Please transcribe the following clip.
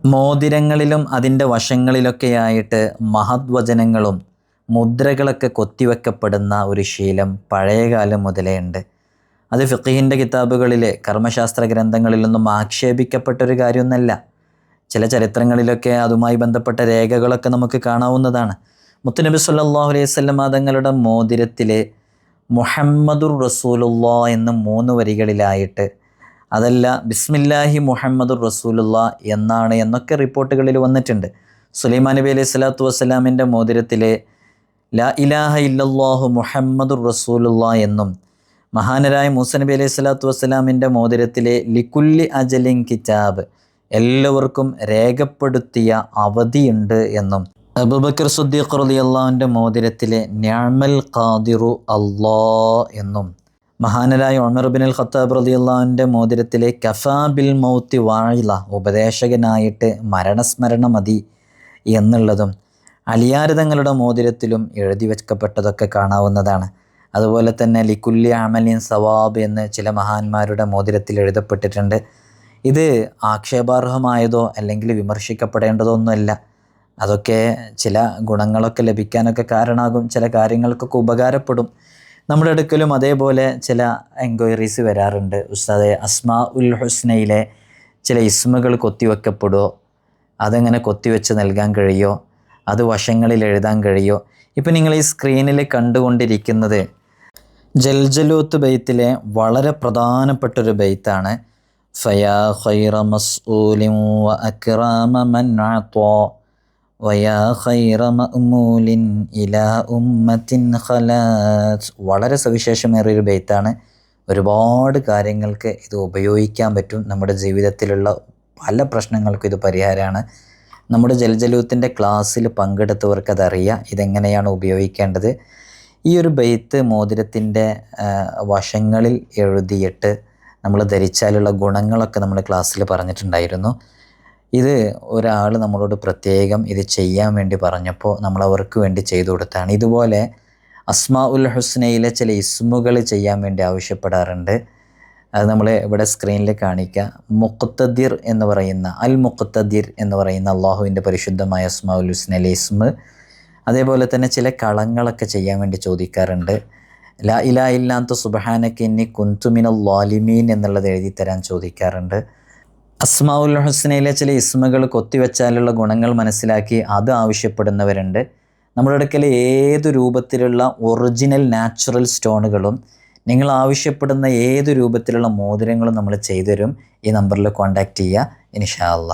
മോതിരങ്ങളിലും അതിൻ്റെ വശങ്ങളിലൊക്കെയായിട്ട് മഹത് വചനങ്ങളും മുദ്രകളൊക്കെ കൊത്തിവെക്കപ്പെടുന്ന ഒരു ശീലം പഴയകാലം മുതലേ ഉണ്ട്. അത് ഫിഖഹിൻ്റെ കിതാബുകളിലെ കർമ്മശാസ്ത്ര ഗ്രന്ഥങ്ങളിലൊന്നും ആക്ഷേപിക്കപ്പെട്ടൊരു കാര്യമൊന്നല്ല. ചില ചരിത്രങ്ങളിലൊക്കെ അതുമായി ബന്ധപ്പെട്ട രേഖകളൊക്കെ നമുക്ക് കാണാവുന്നതാണ്. മുത്തുനബി സല്ലല്ലാഹു അലൈഹി വസല്ലം തങ്ങളുടെ മോതിരത്തിലെ മുഹമ്മദുർ റസൂലുള്ളാ എന്ന് 3 വരികളിലായിട്ട്, അതല്ല ബിസ്മില്ലാഹി മുഹമ്മദുർ റസൂലുള്ളാ എന്നാണ് എന്നൊക്കെ റിപ്പോർട്ടുകളിൽ വന്നിട്ടുണ്ട്. സുലൈമാൻ നബി അലൈഹി സ്വലാത്തു വസ്സലാമിൻ്റെ മോതിരത്തിലെ ലാ ഇലാഹ ഇല്ലല്ലാഹു മുഹമ്മദുർ റസൂലുള്ളാ എന്നും, മഹാനരായ മൂസ നബി അലൈഹി സ്വലാത്തു വസ്സലാമിൻ്റെ മോതിരത്തിലെ ലിക്കുല്ലി അജലിൻ കിതാബ്, എല്ലാവർക്കും രേഖപ്പെടുത്തിയ അവധിയുണ്ട് എന്നും, അബൂബക്കർ സിദ്ദീഖ് റളിയല്ലാഹുവിൻ്റെ മോതിരത്തിലെ നിഅമൽ ഖാദിറു അല്ലാ എന്നും, മഹാനരായ ഉമർ ഇബ്നുൽ ഖത്താബ് റളിയല്ലാഹുവിൻ്റെ മോതിരത്തിലെ കഫാ ബിൽ മൗത്തി വാഇള, ഉപദേശകനായിട്ട് മരണസ്മരണ മതി എന്നുള്ളതും അലിയാർ തങ്ങളുടെ മോതിരത്തിലും എഴുതി വെക്കപ്പെട്ടതൊക്കെ കാണാവുന്നതാണ്. അതുപോലെ തന്നെ ലിക്കുല്ലി അമലിൻ സവാബ് എന്ന് ചില മഹാന്മാരുടെ മോതിരത്തിൽ എഴുതപ്പെട്ടിട്ടുണ്ട്. ഇത് ആക്ഷേപാർഹമായതോ അല്ലെങ്കിൽ വിമർശിക്കപ്പെടേണ്ടതോ ഒന്നുമല്ല. അതൊക്കെ ചില ഗുണങ്ങളൊക്കെ ലഭിക്കാനൊക്കെ കാരണമാകും, ചില കാര്യങ്ങൾക്കൊക്കെ ഉപകാരപ്പെടും. നമ്മുടെ അടുക്കലും അതേപോലെ ചില എൻക്വയറീസ് വരാറുണ്ട്. ഉസ്താദെ, അസ്മാ ഉൽ ഹുസ്നയിലെ ചില ഇസ്മുകൾ കൊത്തിവെക്കപ്പെടുമോ, അതെങ്ങനെ കൊത്തിവെച്ച് നൽകാൻ കഴിയുമോ, അത് വശങ്ങളിൽ എഴുതാൻ കഴിയുമോ? ഇപ്പം നിങ്ങൾ ഈ സ്ക്രീനിൽ കണ്ടുകൊണ്ടിരിക്കുന്നത് ജൽജലൂത്ത് ബൈത്തിലെ വളരെ പ്രധാനപ്പെട്ടൊരു ബൈത്താണ്. ഫയാ ഖൈറ മസ്ഊലിൻ വ അക്റമ മൻ അതാ വയാ ഖൈറ മഅ്മൂലിൻ ഇലാ ഉമ്മത്തിൻ ഖലാത്ത്. വളരെ സവിശേഷമേറിയൊരു ബൈത്താണ്. ഒരുപാട് കാര്യങ്ങൾക്ക് ഇത് ഉപയോഗിക്കാൻ പറ്റും. നമ്മുടെ ജീവിതത്തിലുള്ള പല പ്രശ്നങ്ങൾക്കും ഇത് പരിഹാരമാണ്. നമ്മുടെ ജൽജലൂത്തിൻ്റെ ക്ലാസ്സിൽ പങ്കെടുത്തവർക്ക് അതറിയാം ഇതെങ്ങനെയാണ് ഉപയോഗിക്കേണ്ടത്. ഈ ഒരു ബൈത്ത് മോതിരത്തിൻ്റെ വശങ്ങളിൽ എഴുതിയിട്ട് നമ്മൾ ധരിച്ചാലുള്ള ഗുണങ്ങളൊക്കെ നമ്മൾ ക്ലാസ്സിൽ പറഞ്ഞിട്ടുണ്ടായിരുന്നു. ഇത് ഒരാൾ നമ്മളോട് പ്രത്യേകം ഇത് ചെയ്യാൻ വേണ്ടി പറഞ്ഞപ്പോൾ നമ്മൾ അവർക്ക് വേണ്ടി ചെയ്തു കൊടുത്താണ്. ഇതുപോലെ അസ്മാ ഉൽ ഹുസ്നയിലെ ചില ഇസ്മുകൾ ചെയ്യാൻ വേണ്ടി ആവശ്യപ്പെടാറുണ്ട്. അത് നമ്മൾ ഇവിടെ സ്ക്രീനിൽ കാണിക്കുക. മുഖ്തദിർ എന്ന് പറയുന്ന, അൽ മുഖ്തദിർ എന്ന് പറയുന്ന അള്ളാഹുവിൻ്റെ പരിശുദ്ധമായ അസ്മാ ഉൽ ഹുസ്നയിലെ ഇസ്മ്. അതേപോലെ തന്നെ ചില കളങ്ങളൊക്കെ ചെയ്യാൻ വേണ്ടി ചോദിക്കാറുണ്ട്. ലാ ഇലാഹ ഇല്ലാ അൻത സുബ്ഹാനക ഇന്നി കുൻതു മിനൽ ളാലിമീൻ എന്നുള്ളത് എഴുതി തരാൻ ചോദിക്കാറുണ്ട്. അസ്മാ ഉൽ ഹുസ്നയിലെ ചില ഇസ്മുകൾ കൊത്തിവെച്ചാലുള്ള ഗുണങ്ങൾ മനസ്സിലാക്കി അത് ആവശ്യപ്പെടുന്നവരുണ്ട്. നമ്മുടെ അടുക്കൽ ഏതു രൂപത്തിലുള്ള ഒറിജിനൽ നാച്ചുറൽ സ്റ്റോണുകളും നിങ്ങൾ ആവശ്യപ്പെടുന്ന ഏതു രൂപത്തിലുള്ള മോതിരങ്ങളും നമ്മൾ ചെയ്തു തരും. ഈ നമ്പറിൽ കോൺടാക്റ്റ് ചെയ്യുക ഇൻഷാ അല്ലാഹ്.